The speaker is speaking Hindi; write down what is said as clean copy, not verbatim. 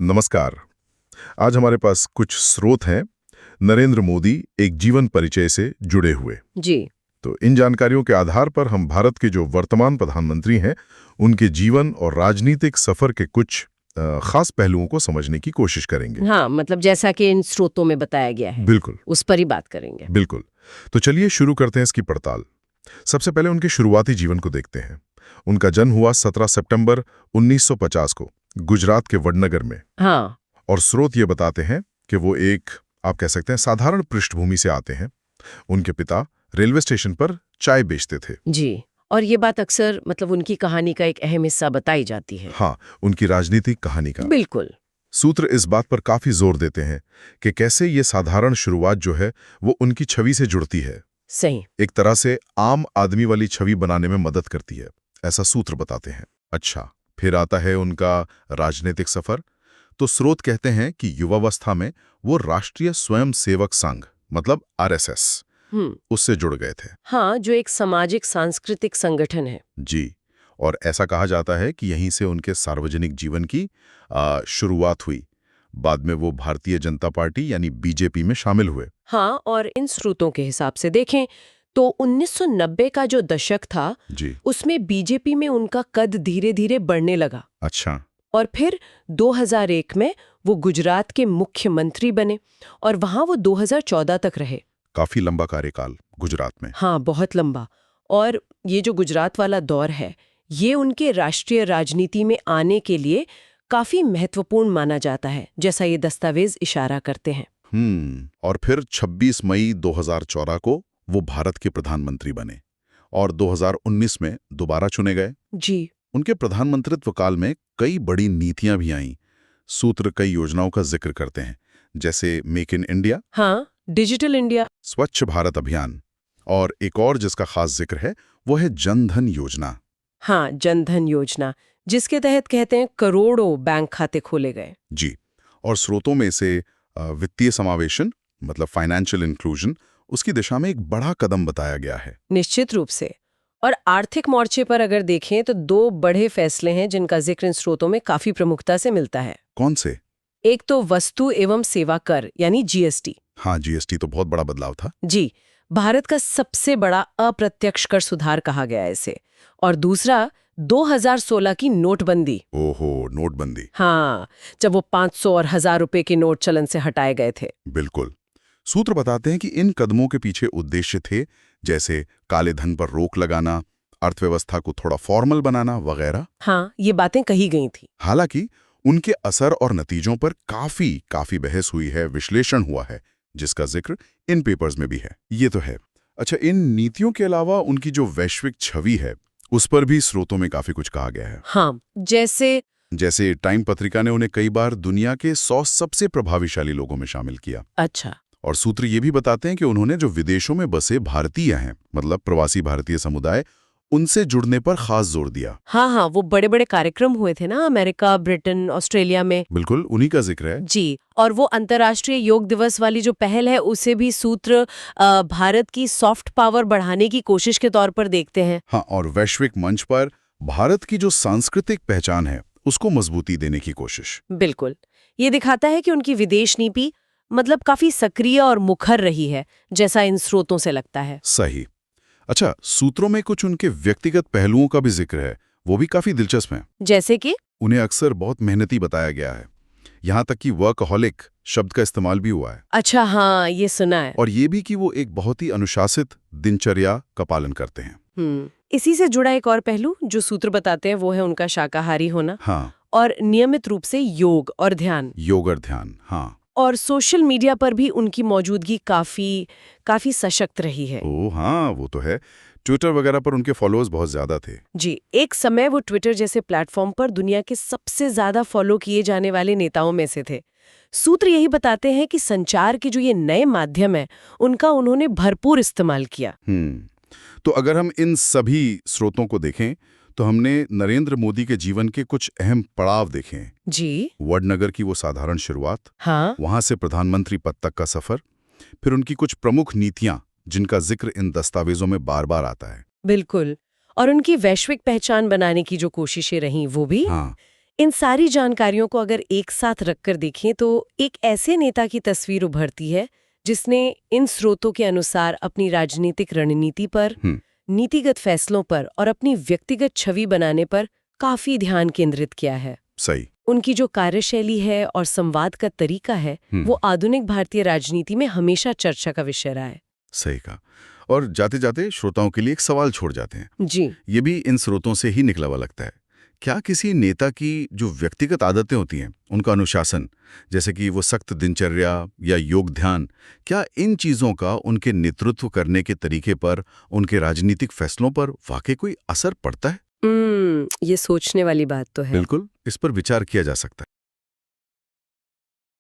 नमस्कार। आज हमारे पास कुछ स्रोत हैं नरेंद्र मोदी एक जीवन परिचय से जुड़े हुए। जी। तो इन जानकारियों के आधार पर हम भारत के जो वर्तमान प्रधानमंत्री हैं उनके जीवन और राजनीतिक सफर के कुछ खास पहलुओं को समझने की कोशिश करेंगे। हाँ, मतलब जैसा कि इन स्रोतों में बताया गया है बिल्कुल उस पर ही बात करेंगे। बिल्कुल। तो चलिए शुरू करते हैं इसकी पड़ताल। सबसे पहले उनके शुरुआती जीवन को देखते हैं। उनका जन्म हुआ 17 सितंबर 1950 को गुजरात के वडनगर में। हाँ। और स्रोत ये बताते हैं कि वो एक, आप कह सकते हैं, साधारण पृष्ठभूमि से आते हैं। उनके पिता रेलवे स्टेशन पर चाय बेचते थे। जी। और ये बात अक्सर मतलब उनकी कहानी का एक अहम हिस्सा बताई जाती है। हाँ, उनकी राजनीतिक कहानी का बिल्कुल। सूत्र इस बात पर काफी जोर देते हैं कि कैसे ये साधारण शुरुआत जो है वो उनकी छवि से जुड़ती है, सही। एक तरह से आम आदमी वाली छवि बनाने में मदद करती है, ऐसा सूत्र बताते हैं। अच्छा, फिर आता है उनका राजनीतिक सफर। तो स्रोत कहते हैं कि युवावस्था में वो राष्ट्रीय स्वयंसेवक संघ मतलब आरएसएस उससे जुड़ गए थे। हाँ, जो एक सामाजिक सांस्कृतिक संगठन है। जी। और ऐसा कहा जाता है कि यहीं से उनके सार्वजनिक जीवन की शुरुआत हुई। बाद में वो भारतीय जनता पार्टी यानी बीजेपी में शामिल हुए। हाँ, और इन स्रोतों के हिसाब से देखें तो 1990 का जो दशक था जी। उसमें बीजेपी में उनका कद धीरे धीरे बढ़ने लगा। अच्छा। और फिर 2001 में वो गुजरात के मुख्यमंत्री बने और वहां वो 2014 तक रहे। काफी लंबा कार्यकाल गुजरात में। हाँ, बहुत लंबा। और ये जो गुजरात वाला दौर है ये उनके राष्ट्रीय राजनीति में आने के लिए काफी महत्वपूर्ण माना जाता है, जैसा ये दस्तावेज इशारा करते हैं। और फिर 26 मई 2014 को वो भारत के प्रधानमंत्री बने और 2019 में दोबारा चुने गए। जी। उनके प्रधानमंत्रित्व काल में कई बड़ी नीतियां भी आईं। सूत्र कई योजनाओं का जिक्र करते हैं, जैसे मेक इन इंडिया, हाँ, डिजिटल इंडिया, स्वच्छ भारत अभियान, और एक और जिसका खास जिक्र है वो है जन धन योजना। हाँ, जन धन योजना, जिसके तहत कहते हैं करोड़ों बैंक खाते खोले गए। जी। और स्रोतों में से वित्तीय समावेशन मतलब फाइनेंशियल इंक्लूजन उसकी दिशा में एक बड़ा कदम बताया गया है। निश्चित रूप से। और आर्थिक मोर्चे पर अगर देखें तो दो बड़े फैसले हैं जिनका जिक्र इन स्रोतों में काफी प्रमुखता से मिलता है। कौन से? एक तो वस्तु एवं सेवा कर यानी जीएसटी। हाँ, जीएसटी तो बहुत बड़ा बदलाव था। जी, भारत का सबसे बड़ा अप्रत्यक्ष कर सुधार कहा गया है इसे। और दूसरा 2016 की नोटबंदी। ओहो, नोटबंदी। हाँ, जब वो 500 और 1000 रुपए के नोट चलन से हटाए गए थे। बिल्कुल। सूत्र बताते हैं कि इन कदमों के पीछे उद्देश्य थे, जैसे काले धन पर रोक लगाना, अर्थव्यवस्था को थोड़ा फॉर्मल बनाना वगैरह। हाँ, ये बातें कही गई थी। हालांकि उनके असर और नतीजों पर काफी बहस हुई है, विश्लेषण हुआ है, जिसका जिक्र इन पेपर्स में भी है। ये तो है। अच्छा, इन नीतियों के अलावा उनकी जो वैश्विक छवि है उस पर भी स्रोतों में काफी कुछ कहा गया है। हाँ, जैसे टाइम पत्रिका ने उन्हें कई बार दुनिया के 100 सबसे प्रभावशाली लोगों में शामिल किया। अच्छा। और सूत्र ये भी बताते हैं कि उन्होंने जो विदेशों में बसे भारतीय हैं, मतलब प्रवासी भारतीय समुदाय, उनसे जुड़ने पर खास जोर दिया। हाँ, वो बड़े बड़े कार्यक्रम हुए थे ना अमेरिका, ब्रिटेन, ऑस्ट्रेलिया में। बिल्कुल, उन्हीं का जिक्र है। जी। और वो अंतर्राष्ट्रीय योग दिवस वाली जो पहल है उसे भी सूत्र भारत की सॉफ्ट पावर बढ़ाने की कोशिश के तौर पर देखते हैं। हाँ, और वैश्विक मंच पर भारत की जो सांस्कृतिक पहचान है उसको मजबूती देने की कोशिश। बिल्कुल। ये दिखाता है कि उनकी विदेश नीति मतलब काफी सक्रिय और मुखर रही है, जैसा इन स्रोतों से लगता है। सही। अच्छा, सूत्रों में कुछ उनके व्यक्तिगत पहलुओं का भी जिक्र है, वो भी काफी दिलचस्प हैं। जैसे कि उन्हें अक्सर बहुत मेहनती बताया गया है, यहाँ तक कि वर्कहॉलिक शब्द का इस्तेमाल भी हुआ है। अच्छा, हाँ, ये सुना है। और ये भी कि वो एक बहुत ही अनुशासित दिनचर्या का पालन करते हैं। इसी से जुड़ा एक और पहलू जो सूत्र बताते हैं वो है उनका शाकाहारी होना। हाँ। और नियमित रूप से योग और ध्यान। हाँ। और सोशल मीडिया पर भी उनकी मौजूदगी काफी सशक्त रही है। ओह हाँ, वो तो है। ट्विटर वगैरह पर उनके फॉलोअर्स बहुत ज्यादा थे। जी, एक समय वो ट्विटर जैसे प्लेटफॉर्म पर दुनिया के सबसे ज्यादा फॉलो किए जाने वाले नेताओं में से थे। सूत्र यही बताते हैं कि संचार के जो ये नए माध्यम है उनका उन्होंने भरपूर इस्तेमाल किया। तो अगर हम इन सभी स्रोतों को देखें तो हमने नरेंद्र मोदी के जीवन के कुछ अहम पड़ाव देखे हैं। जी। वडनगर की वो साधारण शुरुआत, हाँ, वहां से प्रधानमंत्री पद तक का सफर, फिर उनकी कुछ प्रमुख नीतियां जिनका जिक्र इन दस्तावेजों में बार बार आता है। बिल्कुल। और उनकी वैश्विक पहचान बनाने की जो कोशिशें रहीं वो भी। हाँ। इन सारी जानकारियों को अगर एक साथ रखकर देखें तो एक ऐसे नेता की तस्वीर उभरती है जिसने इन स्रोतों के अनुसार अपनी राजनीतिक रणनीति पर, नीतिगत फैसलों पर और अपनी व्यक्तिगत छवि बनाने पर काफी ध्यान केंद्रित किया है। सही। उनकी जो कार्यशैली है और संवाद का तरीका है वो आधुनिक भारतीय राजनीति में हमेशा चर्चा का विषय रहा है। सही कहा। और जाते जाते श्रोताओं के लिए एक सवाल छोड़ जाते हैं। जी। ये भी इन स्रोतों से ही निकला हुआ लगता है। क्या किसी नेता की जो व्यक्तिगत आदतें होती हैं, उनका अनुशासन, जैसे कि वो सख्त दिनचर्या या योग ध्यान, क्या इन चीजों का उनके नेतृत्व करने के तरीके पर, उनके राजनीतिक फैसलों पर वाकई कोई असर पड़ता है? ये सोचने वाली बात तो है। बिल्कुल, इस पर विचार किया जा सकता है।